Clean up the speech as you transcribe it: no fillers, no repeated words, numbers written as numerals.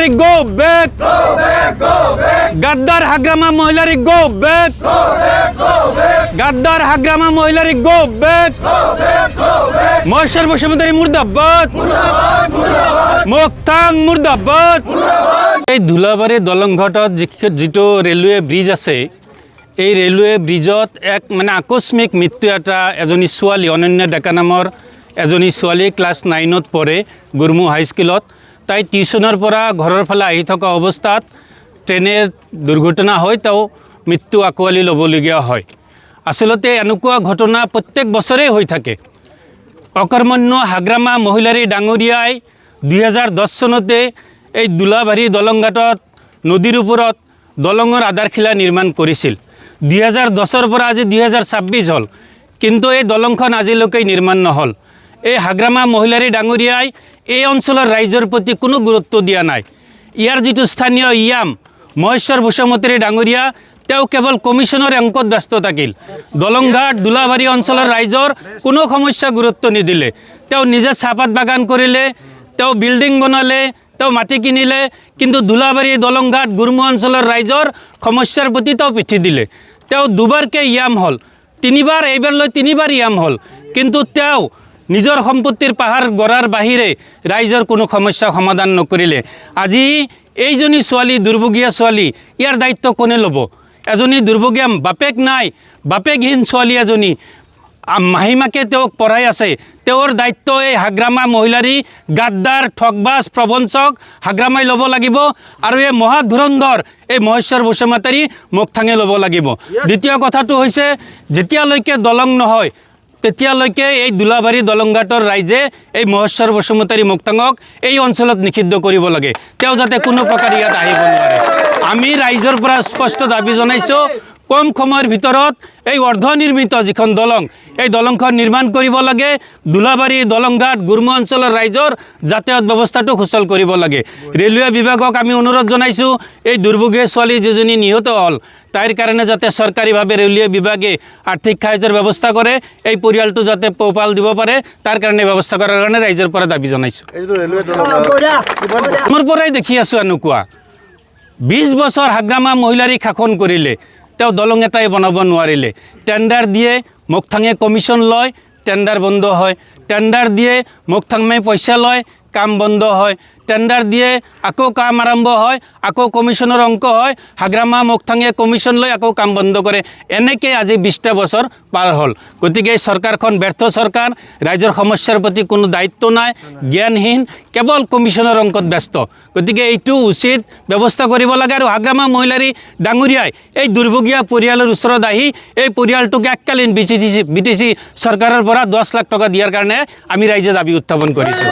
মহিলাৰি go back গাদ্দাৰ Hagrama Mohilary go back গাদ্দাৰ Hagrama Mohilary go back Maheswar Basumatary মুৰ্দাবাদ মুক্তাং মুৰ্দাবাদ। এই ধুলাবাৰী দলংঘাটত যিটো ৰেলৱে ব্ৰিজ আছে, এই ৰেলৱে ব্ৰিজত এক আকস্মিক মৃত্যু এজনী ছোৱালী অনন্য ডেকা নামৰ এজনী ছোৱালী ক্লাছ 9ত পঢ়ে গুৰমু হাইস্কুলত। তাই টিউশ্যনৰ পৰা ঘৰৰ ফালে আহি থকা অৱস্থাত ট্ৰেইনৰ দুৰ্ঘটনা হৈ তেওঁ মৃত্যু আঁকোৱালি ল'বলগীয়া হয়। আচলতে এনেকুৱা ঘটনা প্ৰত্যেক বছৰেই হৈ থাকে। অকৰ্মণ্য হাগ্ৰামা মহিলাৰী ডাঙৰীয়াই 2010 চনতে এই ধুলাবাৰী দলংঘাটত নদীৰ ওপৰত দলঙৰ আধাৰশিলা নিৰ্মাণ কৰিছিল। 2010ৰ পৰা আজি 2026 হ'ল, কিন্তু এই দলংখন আজিলৈকে নিৰ্মাণ নহ'ল। এই হাগ্ৰামা মহিলাৰী ডাঙৰীয়াই এই অঞ্চলৰ ৰাইজৰ প্ৰতি কোনো গুৰুত্ব দিয়া নাই। ইয়াৰ যিটো স্থানীয় ইয়াম মহেশ্বৰ বসুমতাৰী ডাঙৰীয়া, তেওঁ কেৱল কমিশ্যনৰ অংকত ব্যস্ত থাকিল। দলংঘাট ধুলাবাৰী অঞ্চলৰ ৰাইজৰ কোনো সমস্যা গুৰুত্ব নিদিলে। তেওঁ নিজে চাহপাত বাগান কৰিলে, তেওঁ বিল্ডিং বনালে, তেওঁ মাটি কিনিলে, কিন্তু ধুলাবাৰী দলংঘাট গুৰমু অঞ্চলৰ ৰাইজৰ সমস্যাৰ প্ৰতি তেওঁ পিঠি দিলে। তেওঁ দুবাৰকৈ ইয়াম হ'ল, এইবাৰলৈ তিনিবাৰ ইয়াম হ'ল, কিন্তু তেওঁ নিজৰ সম্পত্তিৰ পাহাৰ গঢ়াৰ বাহিৰে ৰাইজৰ কোনো সমস্যা সমাধান নকৰিলে। আজি এইজনী ছোৱালী দুৰ্ভগীয়া ছোৱালী, ইয়াৰ দায়িত্ব কোনে ল'ব? এজনী দুৰ্ভগীয়া বাপেক নাই, বাপেকহীন ছোৱালী এজনী, মাহীমাকে তেওঁক পঢ়াই আছে। তেওঁৰ দায়িত্ব এই হাগ্ৰামা মহিলাৰী গাদ্দাৰ ঠগবাজ প্ৰবঞ্চক হাগ্ৰামাই ল'ব লাগিব, আৰু এই মহাধুৰন্ধৰ এই মহেশ্বৰ বসুমতাৰী মুক্তাঙে ল'ব লাগিব। দ্বিতীয় কথাটো হৈছে, যেতিয়ালৈকে দলং নহয় তেতিয়ালৈকে এই ধুলাবাৰী দলংঘাটৰ ৰাইজে এই মহেশ্বৰ বসুমতাৰী মুক্তাঙক এই অঞ্চলত নিষিদ্ধ কৰিব লাগে। তেওঁ যাতে কোনো প্ৰকাৰে ইয়াত আহিব নোৱাৰে। আমি ৰাইজৰ পৰা স্পষ্ট দাবী জনাইছোঁ, কম সময়ৰ ভিতৰত এই অৰ্ধনিৰ্মিত যিখন দলং, এই দলংখন নিৰ্মাণ কৰিব লাগে। ধুলাবাৰী দলংঘাট গুৰমু অঞ্চলৰ ৰাইজৰ যাতায়াত ব্যৱস্থাটো সুচল কৰিব লাগে। ৰেলৱে বিভাগক আমি অনুৰোধ জনাইছোঁ, এই দুৰ্ভগীয়া ছোৱালী যিজনী নিহত হ'ল, তাইৰ কাৰণে যাতে চৰকাৰীভাৱে ৰেলৱে বিভাগে আৰ্থিক সাহায্যৰ ব্যৱস্থা কৰে, এই পৰিয়ালটো যাতে পোহপাল দিব পাৰে, তাৰ কাৰণে ব্যৱস্থা কৰাৰ কাৰণে ৰাইজৰ পৰা দাবী জনাইছোঁ। মোৰ পৰাই দেখি আছোঁ এনেকুৱা 20 বছৰ হাগ্ৰামা মহিলাৰী শাসন কৰিলে, তেওঁ দলং এটাই বনাব নোৱাৰিলে। টেণ্ডাৰ দিয়ে, মুক্তাঙে কমিশ্যন লয়, টেণ্ডাৰ বন্ধ হয়। টেণ্ডাৰ দিয়ে, মুক্তাঙে পইচা লয়, কাম বন্ধ হয়। টেণ্ডাৰ দিয়ে, আকৌ কাম আৰম্ভ হয়, আকৌ কমিশ্যনৰ অংক হয়, হাগ্ৰামা মুক্তাঙে কমিশ্যন লৈ আকৌ কাম বন্ধ কৰে। এনেকৈ আজি 20টা বছৰ পাৰ হ'ল। গতিকে এই চৰকাৰখন ব্যৰ্থ চৰকাৰ, ৰাইজৰ সমস্যাৰ প্ৰতি কোনো দায়িত্ব নাই, জ্ঞানহীন, কেৱল কমিশ্যনৰ অংকত ব্যস্ত। গতিকে এইটো উচিত ব্যৱস্থা কৰিব লাগে। আৰু হাগ্ৰামা মহিলাৰী ডাঙৰীয়াই এই দুৰ্ভগীয়া পৰিয়ালৰ ওচৰত আহি এই পৰিয়ালটোক এককালীন BTC চৰকাৰৰ পৰা 10 লাখ টকা দিয়াৰ কাৰণে আমি ৰাইজে দাবী উত্থাপন কৰিছোঁ।